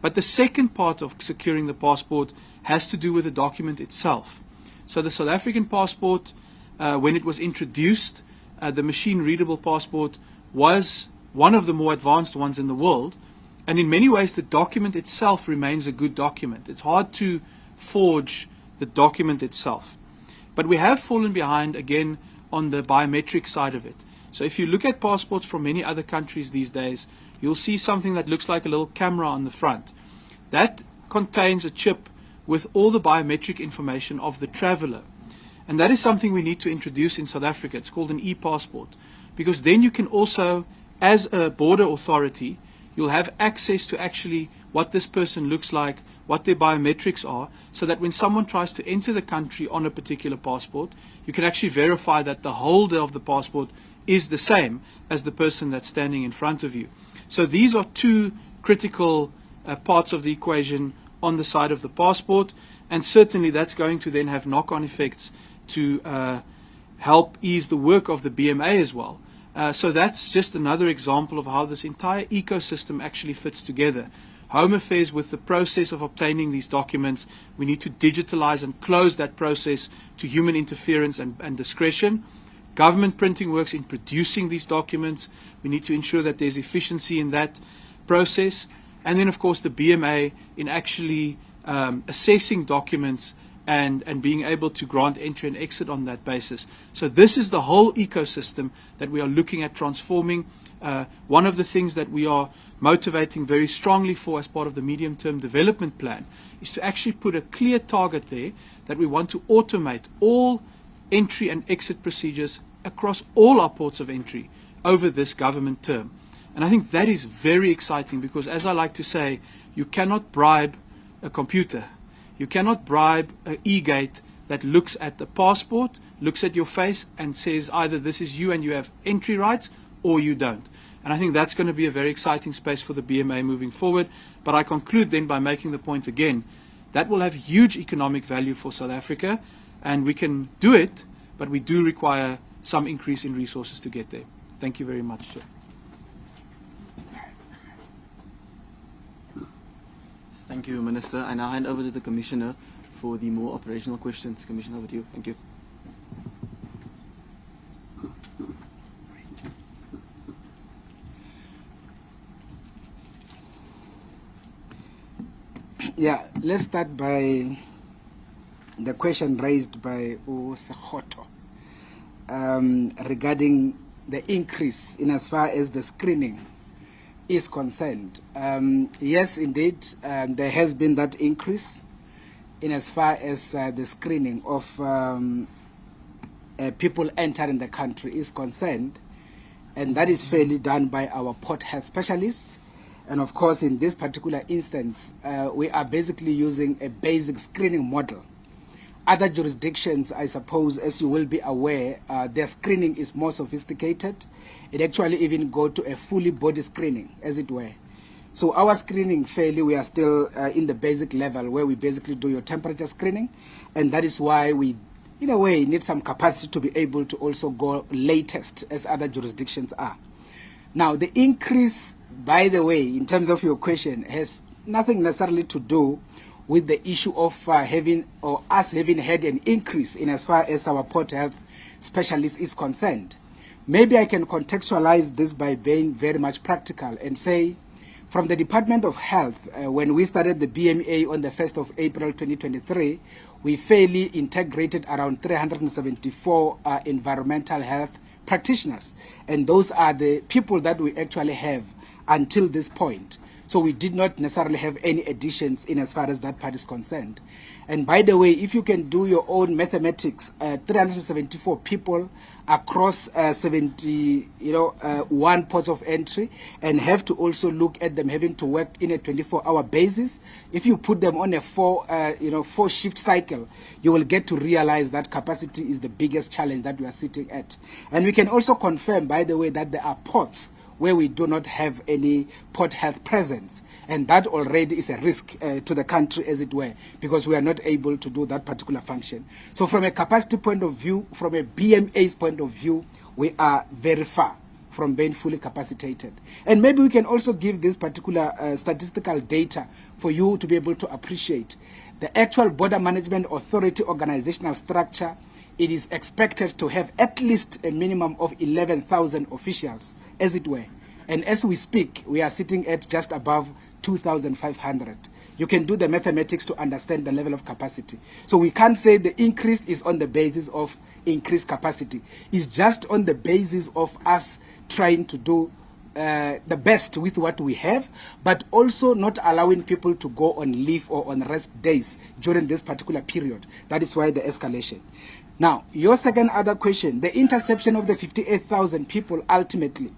But the second part of securing the passport has to do with the document itself. So the South African passport, when it was introduced, the machine-readable passport was one of the more advanced ones in the world. And in many ways, the document itself remains a good document. It's hard to forge the document itself. But we have fallen behind, again, on the biometric side of it. So if you look at passports from many other countries these days, you'll see something that looks like a little camera on the front. That contains a chip with all the biometric information of the traveler. And that is something we need to introduce in South Africa. It's called an e-passport. Because then you can also, as a border authority, you'll have access to actually what this person looks like, what their biometrics are, so that when someone tries to enter the country on a particular passport, you can actually verify that the holder of the passport is the same as the person that's standing in front of you. So these are two critical parts of the equation on the side of the passport, and certainly that's going to then have knock-on effects to help ease the work of the BMA as well. So that's just another example of how this entire ecosystem actually fits together. Home Affairs, with the process of obtaining these documents, we need to digitalize and close that process to human interference and discretion. Government Printing Works in producing these documents. We need to ensure that there's efficiency in that process. And then, of course, the BMA in actually assessing documents and being able to grant entry and exit on that basis. So this is the whole ecosystem that we are looking at transforming. One of the things that we are motivating very strongly for as part of the medium-term development plan is to actually put a clear target there that we want to automate all entry and exit procedures across all our ports of entry over this government term. And I think that is very exciting because, as I like to say, you cannot bribe a computer. You cannot bribe an e-gate that looks at the passport, looks at your face and says either this is you and you have entry rights or you don't. And I think that's going to be a very exciting space for the BMA moving forward. But I conclude then by making the point again, that will have huge economic value for South Africa, and we can do it, but we do require some increase in resources to get there. Thank you very much, Chair. Thank you, Minister. I now hand over to the Commissioner for the more operational questions. Commissioner, over to you. Thank you. Yeah, let's start by the question raised by Sekhoto regarding the increase in as far as the screening is concerned. Yes, indeed, there has been that increase in as far as the screening of people entering the country is concerned, and that is fairly done by our port health specialists. And of course, in this particular instance, we are basically using a basic screening model. Other jurisdictions, I suppose, as you will be aware, their screening is more sophisticated. It actually even go to a fully body screening, as it were. So our screening, fairly, we are still in the basic level where we basically do your temperature screening. And that is why we, in a way, need some capacity to be able to also go latest as other jurisdictions are. Now, the increase, by the way, in terms of your question, has nothing necessarily to do with the issue of having had an increase in as far as our port health specialist is concerned. Maybe I can contextualize this by being very much practical and say, from the Department of Health, when we started the BMA on the 1st of April 2023, we fairly integrated around 374 environmental health practitioners. And those are the people that we actually have until this point. So we did not necessarily have any additions in as far as that part is concerned. And by the way, if you can do your own mathematics, 374 people across 71 ports of entry, and have to also look at them having to work in a 24-hour basis. If you put them on a four-shift cycle, you will get to realize that capacity is the biggest challenge that we are sitting at. And we can also confirm, by the way, that there are ports where we do not have any port health presence. And that already is a risk to the country, as it were, because we are not able to do that particular function. So from a capacity point of view, from a BMA's point of view, we are very far from being fully capacitated. And maybe we can also give this particular statistical data for you to be able to appreciate. The actual Border Management Authority organizational structure, it is expected to have at least a minimum of 11,000 officials, as it were. And as we speak, we are sitting at just above 2,500. You can do the mathematics to understand the level of capacity. So we can't say the increase is on the basis of increased capacity. It's just on the basis of us trying to do the best with what we have, but also not allowing people to go on leave or on rest days during this particular period. That is why the escalation. Now, your second other question, the interception of the 58,000 people ultimately,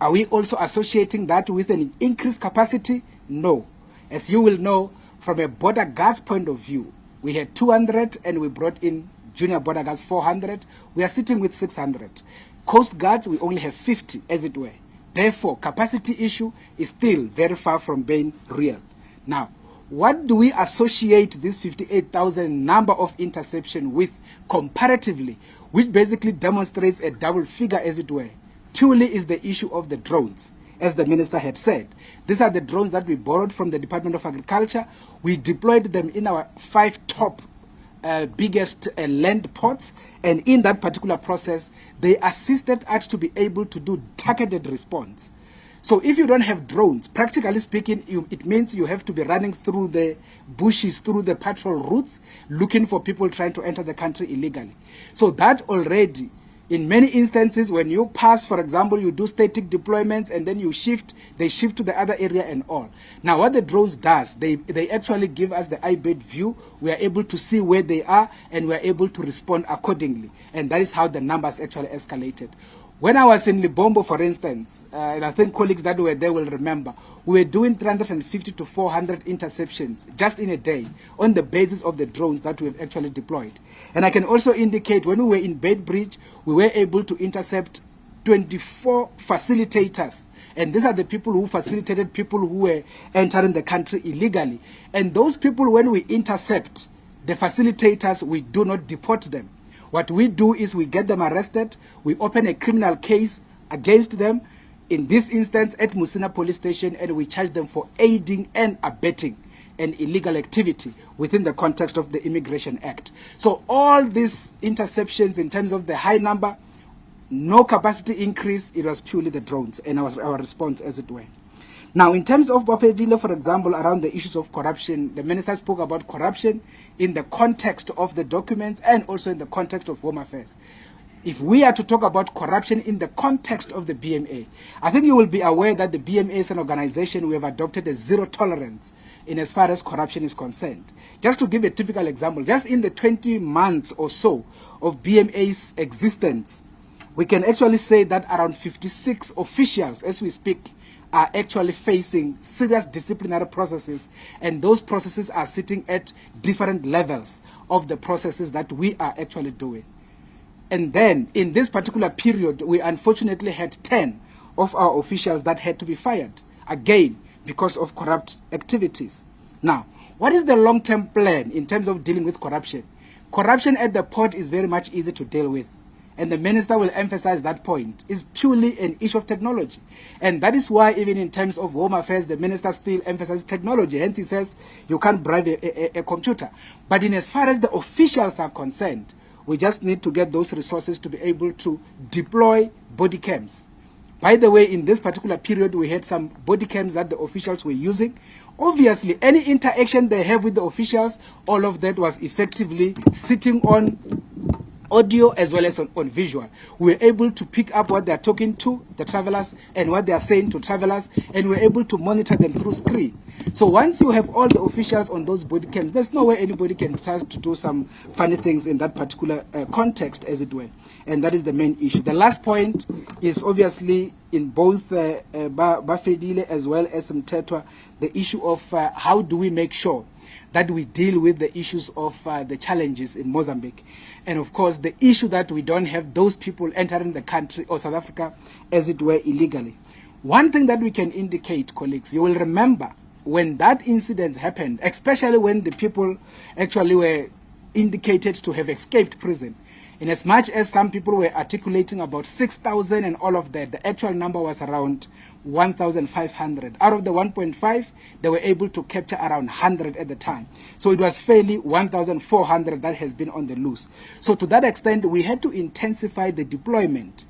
are we also associating that with an increased capacity? No. As you will know, from a border guards point of view, we had 200 and we brought in junior border guards 400. We are sitting with 600. Coast guards, we only have 50, as it were. Therefore, capacity issue is still very far from being real. Now, what do we associate this 58,000 number of interception with comparatively, which basically demonstrates a double figure, as it were? Purely is the issue of the drones. As the minister had said, these are the drones that we borrowed from the Department of Agriculture. We deployed them in our 5 top biggest land ports, and in that particular process, they assisted us to be able to do targeted response. So if you don't have drones, practically speaking, it means you have to be running through the bushes, through the patrol routes, looking for people trying to enter the country illegally. So that already, in many instances, when you pass, for example, you do static deployments and then you shift, they shift to the other area and all. Now, what the drones does, they actually give us the eye-bird view. We are able to see where they are and we are able to respond accordingly. And that is how the numbers actually escalated. When I was in Libombo, for instance, and I think colleagues that were there will remember, we were doing 350 to 400 interceptions just in a day on the basis of the drones that we have actually deployed. And I can also indicate when we were in Beitbridge, we were able to intercept 24 facilitators. And these are the people who facilitated people who were entering the country illegally. And those people, when we intercept the facilitators, we do not deport them. What we do is we get them arrested, we open a criminal case against them, in this instance at Musina Police Station, and we charge them for aiding and abetting an illegal activity within the context of the Immigration Act. So all these interceptions in terms of the high number, no capacity increase, it was purely the drones and our response, as it were. Now, in terms of Bafedile, for example, around the issues of corruption, the minister spoke about corruption in the context of the documents and also in the context of Home Affairs. If we are to talk about corruption in the context of the BMA, I think you will be aware that the BMA is an organization we have adopted a zero tolerance in as far as corruption is concerned. Just to give a typical example, just in the 20 months or so of BMA's existence, we can actually say that around 56 officials, as we speak, are actually facing serious disciplinary processes, and those processes are sitting at different levels of the processes that we are actually doing. And then, in this particular period, we unfortunately had 10 of our officials that had to be fired, again, because of corrupt activities. Now, what is the long-term plan in terms of dealing with corruption? Corruption at the port is very much easy to deal with. And the minister will emphasize that point. It's purely an issue of technology. And that is why even in terms of Home Affairs, the minister still emphasizes technology. Hence he says you can't bribe a computer. But in as far as the officials are concerned, we just need to get those resources to be able to deploy body cams. By the way, in this particular period, we had some body cams that the officials were using. Obviously, any interaction they have with the officials, all of that was effectively sitting on audio as well as on visual. We're able to pick up what they're talking to the travelers and what they are saying to travelers, and we're able to monitor them through screen. So once you have all the officials on those body cams, there's no way anybody can start to do some funny things in that particular context, as it were. And that is the main issue. The last point is obviously in both Bafedile as well as Mtetwa, the issue of how do we make sure that we deal with the issues of the challenges in Mozambique. And of course, the issue that we don't have those people entering the country or South Africa, as it were, illegally. One thing that we can indicate, colleagues, you will remember when that incident happened, especially when the people actually were indicated to have escaped prison, in as much as some people were articulating about 6,000 and all of that, the actual number was around 1,500. Out of the 1.5, they were able to capture around 100 at the time. So it was fairly 1,400 that has been on the loose. So to that extent, we had to intensify the deployment,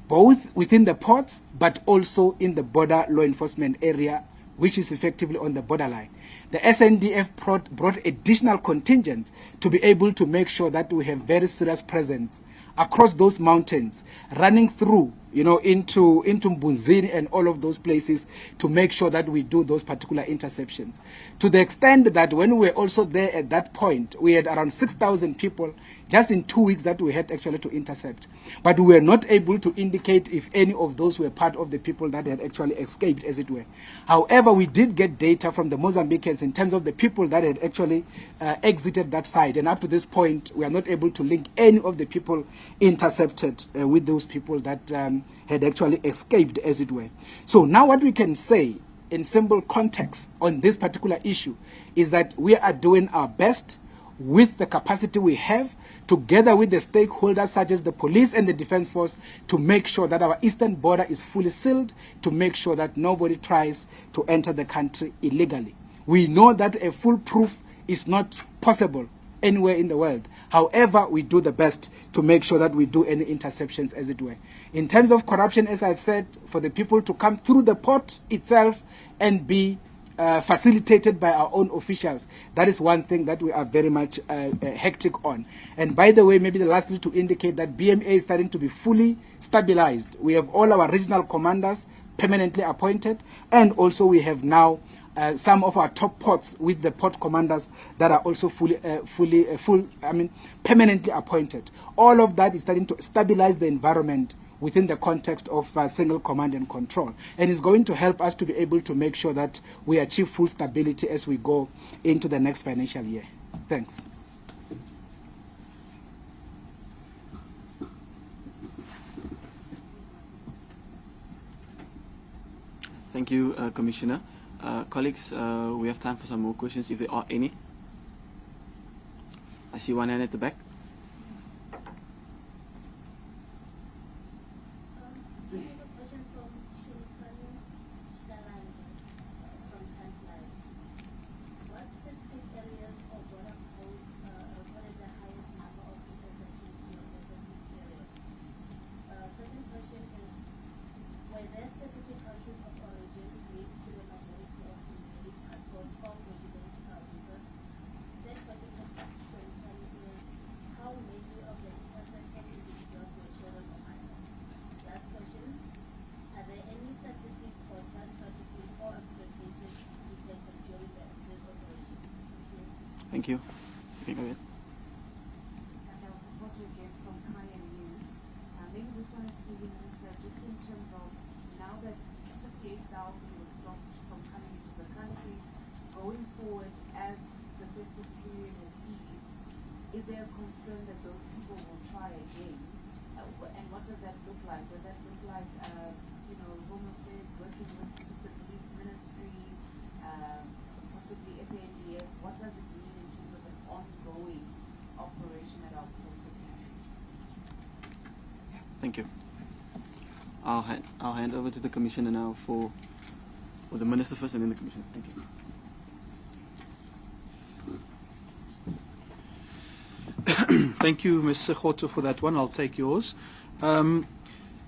both within the ports, but also in the border law enforcement area, which is effectively on the borderline. The SNDF brought additional contingents to be able to make sure that we have very serious presence across those mountains, running through, into Mbuzini and all of those places to make sure that we do those particular interceptions. To the extent that when we were also there at that point, we had around 6,000 people just in 2 weeks that we had actually to intercept. But we were not able to indicate if any of those were part of the people that had actually escaped, as it were. However, we did get data from the Mozambicans in terms of the people that had actually exited that side. And up to this point, we are not able to link any of the people intercepted with those people that had actually escaped, as it were. So now what we can say in simple context on this particular issue is that we are doing our best with the capacity we have, together with the stakeholders such as the police and the defense force, to make sure that our eastern border is fully sealed, to make sure that nobody tries to enter the country illegally. We know that a foolproof is not possible anywhere in the world. However, we do the best to make sure that we do any interceptions, as it were. In terms of corruption, as I've said, for the people to come through the port itself and be facilitated by our own officials, that is one thing that we are very much hectic on. And by the way, maybe the last thing to indicate that BMA is starting to be fully stabilized. We have all our regional commanders permanently appointed, and also we have now some of our top ports with the port commanders that are also permanently appointed. All of that is starting to stabilize the environment within the context of single command and control, and is going to help us to be able to make sure that we achieve full stability as we go into the next financial year. Thanks. Thank you, Commissioner. Colleagues, we have time for some more questions, if there are any. I see one hand at the back. Thank you. Okay, go ahead. Again from Kaya News. Maybe this one is for you, Minister, just in terms of now that 58,000 was stopped from coming into the country, going forward as the festive period has eased, is there a concern that those people will try again? And what does that look like? Does that look like, Home Affairs working with the police ministry, possibly SANDF? What does it mean in terms of an ongoing operation at our ports of entry? Thank you. I'll hand over to the Commissioner now for the Minister first and then the Commissioner. Thank you. Thank you, Ms. Sekgoto, for that one. I'll take yours.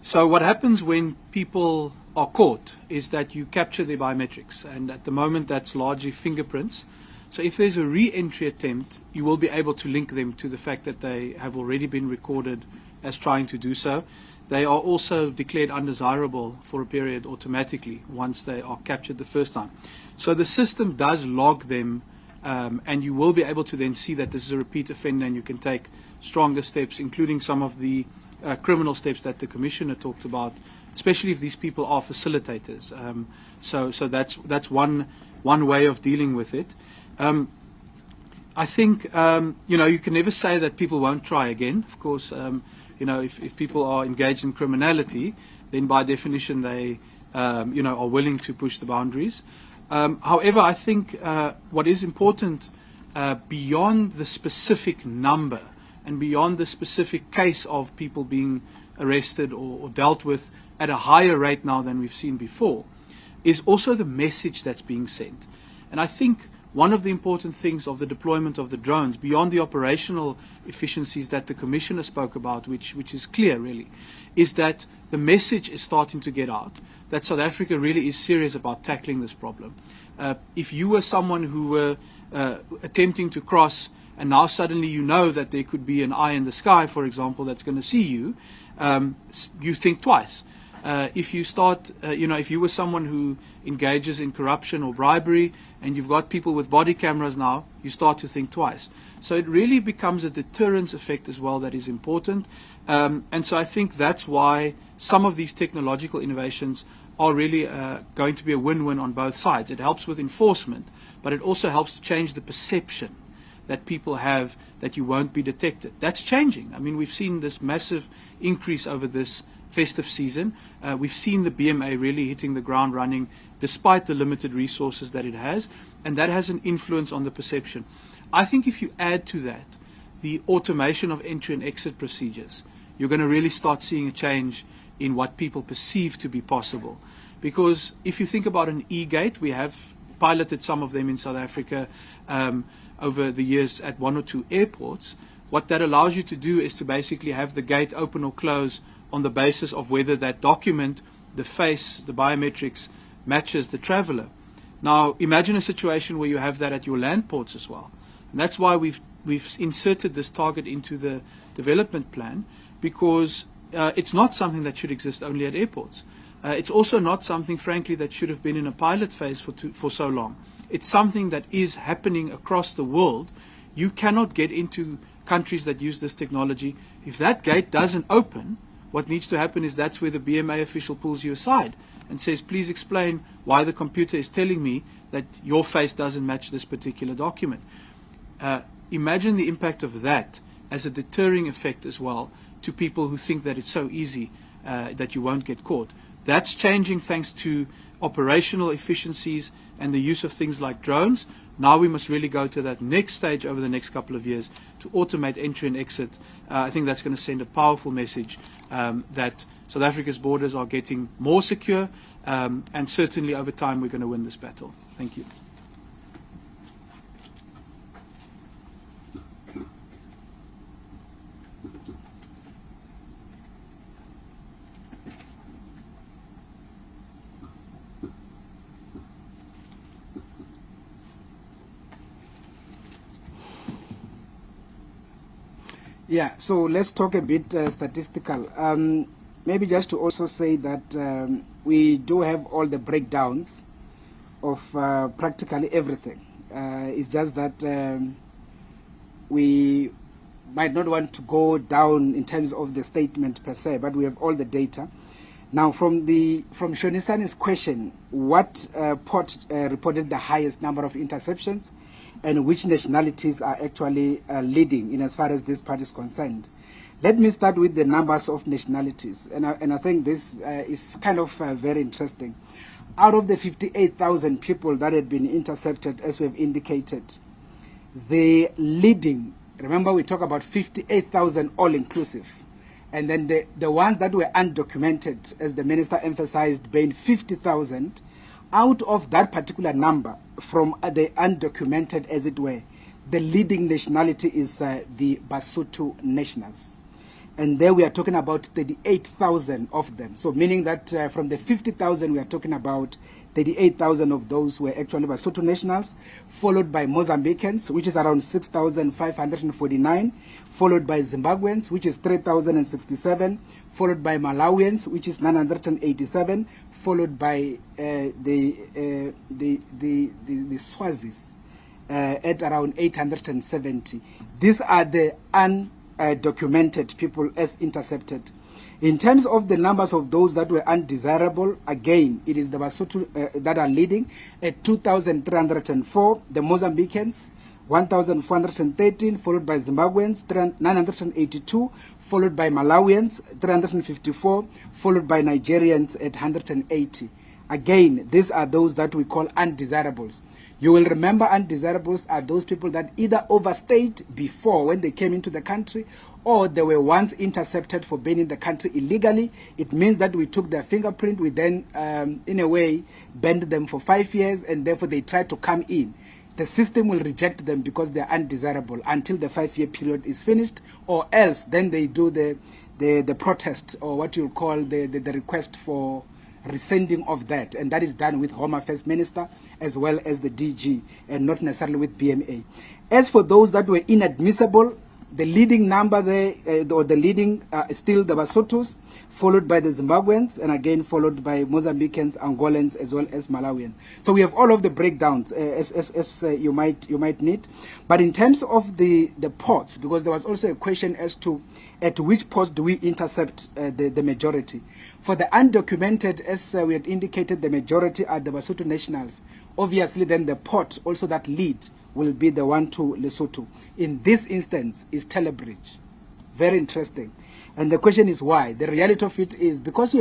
So what happens when people are caught is that you capture their biometrics, and at the moment that's largely fingerprints. So if there's a re-entry attempt, you will be able to link them to the fact that they have already been recorded as trying to do so. They are also declared undesirable for a period automatically once they are captured the first time. So the system does log them, and you will be able to then see that this is a repeat offender, and you can take stronger steps, including some of the criminal steps that the Commissioner talked about, especially if these people are facilitators. So that's one way of dealing with it. I think, you can never say that people won't try again. Of course, if people are engaged in criminality, then by definition they, are willing to push the boundaries. However, I think what is important beyond the specific number and beyond the specific case of people being arrested or dealt with at a higher rate now than we've seen before, is also the message that's being sent. And I think one of the important things of the deployment of the drones, beyond the operational efficiencies that the Commissioner spoke about, which is clear really, is that the message is starting to get out that South Africa really is serious about tackling this problem. If you were someone who were attempting to cross, and now suddenly you know that there could be an eye in the sky, for example, that's going to see you, you think twice. If you start, if you were someone who engages in corruption or bribery, and you've got people with body cameras now, you start to think twice. So it really becomes a deterrence effect as well that is important. And so I think that's why some of these technological innovations are really going to be a win-win on both sides. It helps with enforcement, but it also helps to change the perception that people have that you won't be detected. That's changing. I mean, we've seen this massive increase over this festive season. We've seen the BMA really hitting the ground running despite the limited resources that it has, and that has an influence on the perception. I think if you add to that the automation of entry and exit procedures, you're going to really start seeing a change in what people perceive to be possible. Because if you think about an e-gate, we have piloted some of them in South Africa over the years at 1 or 2 airports. What that allows you to do is to basically have the gate open or close on the basis of whether that document, the face, the biometrics, matches the traveler. Now, imagine a situation where you have that at your land ports as well. And that's why we've inserted this target into the development plan, because it's not something that should exist only at airports. It's also not something, frankly, that should have been in a pilot phase for so long. It's something that is happening across the world. You cannot get into countries that use this technology. If that gate doesn't open, what needs to happen is that's where the BMA official pulls you aside and says, please explain why the computer is telling me that your face doesn't match this particular document. Imagine the impact of that as a deterring effect as well to people who think that it's so easy that you won't get caught. That's changing thanks to operational efficiencies and the use of things like drones. Now we must really go to that next stage over the next couple of years to automate entry and exit. I think that's going to send a powerful message that South Africa's borders are getting more secure, and certainly over time we're going to win this battle. Thank you. Yeah, so let's talk a bit statistical. Maybe just to also say that we do have all the breakdowns of practically everything. It's just that we might not want to go down in terms of the statement per se, but we have all the data. Now, from Shonisani's question, what port reported the highest number of interceptions, and which nationalities are actually leading in as far as this part is concerned? Let me start with the numbers of nationalities, and I think this is kind of very interesting. Out of the 58,000 people that had been intercepted, as we have indicated, the leading, remember we talk about 58,000 all-inclusive, and then the ones that were undocumented, as the minister emphasized, being 50,000, out of that particular number, from the undocumented, as it were, the leading nationality is the Basotho nationals. And there we are talking about 38,000 of them. So meaning that from the 50,000, we are talking about 38,000 of those were actually Basotho nationals, followed by Mozambicans, which is around 6,549, followed by Zimbabweans, which is 3,067, followed by Malawians, which is 987, followed by the Swazis at around 870. These are the undocumented people as intercepted. In terms of the numbers of those that were undesirable, again, it is the Basotho that are leading at 2,304, the Mozambicans 1,413, followed by Zimbabweans 982, followed by Malawians 354, followed by Nigerians at 180. Again, these are those that we call undesirables. You will remember undesirables are those people that either overstayed before when they came into the country, or they were once intercepted for being in the country illegally. It means that we took their fingerprint, we then, in a way, banned them for 5 years, and therefore they tried to come in. The system will reject them because they are undesirable until the 5-year period is finished, or else then they do the protest, or what you call the request for rescinding of that, and that is done with Home Affairs Minister as well as the DG, and not necessarily with BMA. As for those that were inadmissible, the leading number there, or the leading is still the Basothos, followed by the Zimbabweans, and again followed by Mozambicans, Angolans, as well as Malawians. So we have all of the breakdowns as you might need. But in terms of the ports, because there was also a question as to at which ports do we intercept the majority. For the undocumented, as we had indicated, the majority are the Basotho nationals. Obviously, then the port also that lead will be the one to Lesotho. In this instance is Telebridge. Very interesting. And the question is why? The reality of it is because we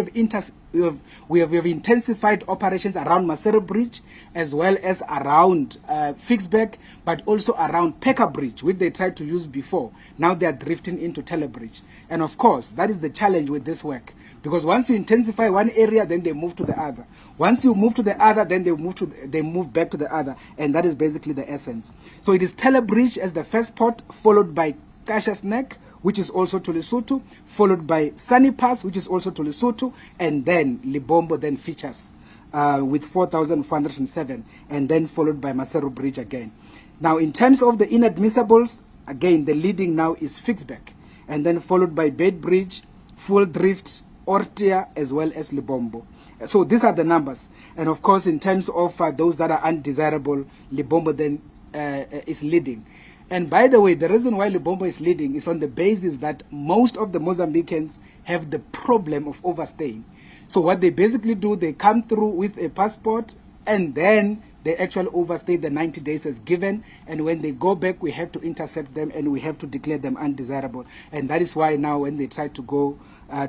have intensified operations around Maseru Bridge as well as around Fixberg, but also around Peka Bridge, which they tried to use before. Now they are drifting into Telebridge. And of course, that is the challenge with this work. Because once you intensify one area, then they move to the other. Once you move to the other, then they move back to the other. And that is basically the essence. So it is Telebridge as the first port, followed by Kasha's Neck, which is also to Lesotho, followed by Sunny Pass, which is also to Lesotho, and then Libombo then features with 4,407, and then followed by Maseru Bridge again. Now, in terms of the inadmissibles, again, the leading now is Fixberg, and then followed by Bed Bridge, Full Drift, Ortia, as well as Libombo. So these are the numbers. And of course, in terms of those that are undesirable, Libombo then is leading. And by the way, the reason why Libombo is leading is on the basis that most of the Mozambicans have the problem of overstaying. So what they basically do, they come through with a passport and then they actually overstay the 90 days as given. And when they go back, we have to intercept them and we have to declare them undesirable. And that is why now when they try to go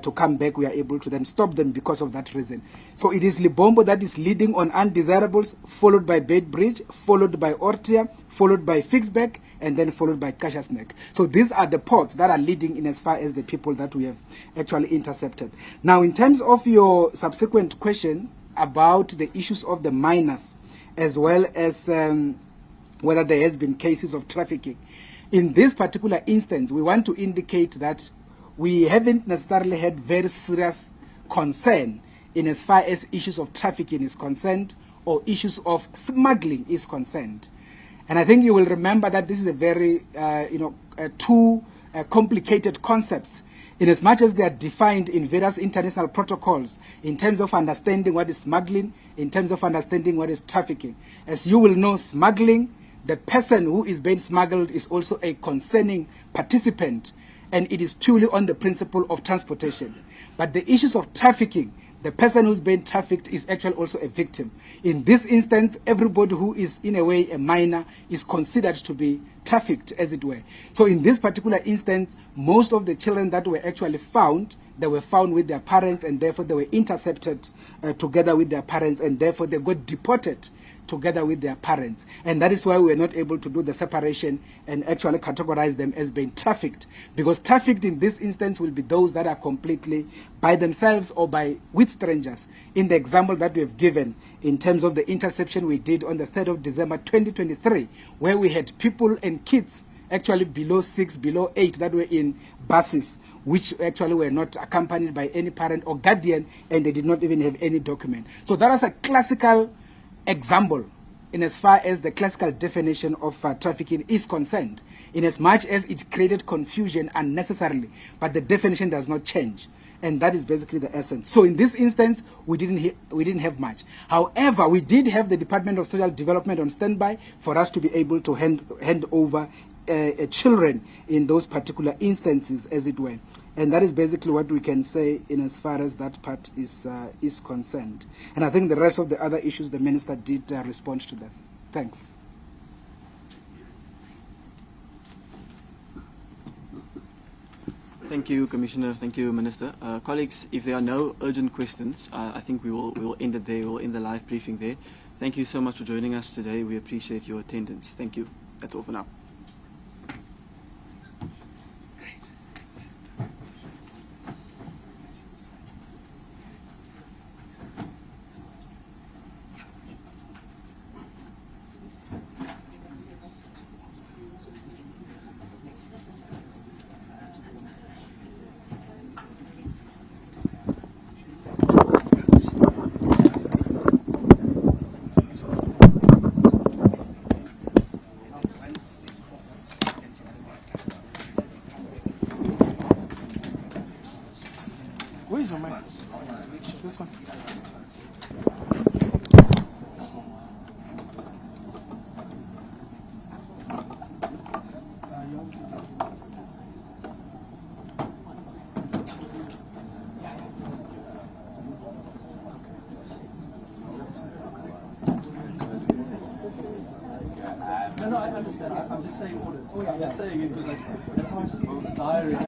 to come back, we are able to then stop them because of that reason. So it is Libombo that is leading on undesirables, followed by Bed Bridge, followed by Ortia, followed by Fixberg, and then followed by Kasha's Neck. So these are the ports that are leading in as far as the people that we have actually intercepted. Now, in terms of your subsequent question about the issues of the minors, as well as whether there has been cases of trafficking, in this particular instance, we want to indicate that we haven't necessarily had very serious concern in as far as issues of trafficking is concerned or issues of smuggling is concerned. And I think you will remember that this is a very, two complicated concepts in as much as they are defined in various international protocols in terms of understanding what is smuggling, in terms of understanding what is trafficking. As you will know, smuggling, the person who is being smuggled is also a concerning participant, and it is purely on the principle of transportation. But the issues of trafficking, the person who's being trafficked is actually also a victim. In this instance, everybody who is in a way a minor is considered to be trafficked, as it were. So in this particular instance, most of the children that were actually found, they were found with their parents, and therefore they were intercepted together with their parents, and therefore they got deported together with their parents. And that is why we were not able to do the separation and actually categorize them as being trafficked. Because trafficked in this instance will be those that are completely by themselves or with strangers. In the example that we have given in terms of the interception we did on the 3rd of December 2023, where we had people and kids actually below 6, below 8 that were in buses, which actually were not accompanied by any parent or guardian, and they did not even have any document. So that was a classical example in as far as the classical definition of trafficking is concerned, in as much as it created confusion unnecessarily, but the definition does not change. And that is basically the essence. So in this instance, we didn't have much. However, we did have the Department of Social Development on standby for us to be able to hand over children in those particular instances, as it were. And that is basically what we can say in as far as that part is concerned. And I think the rest of the other issues the Minister did respond to them. Thanks. Thank you, Commissioner. Thank you, Minister. Colleagues, if there are no urgent questions, I think we will end it there. We will end the live briefing there. Thank you so much for joining us today. We appreciate your attendance. Thank you. That's all for now. Where's your mic? This one. No, I understand. I'm just saying audit. I'm just saying it because that's how I see the diary.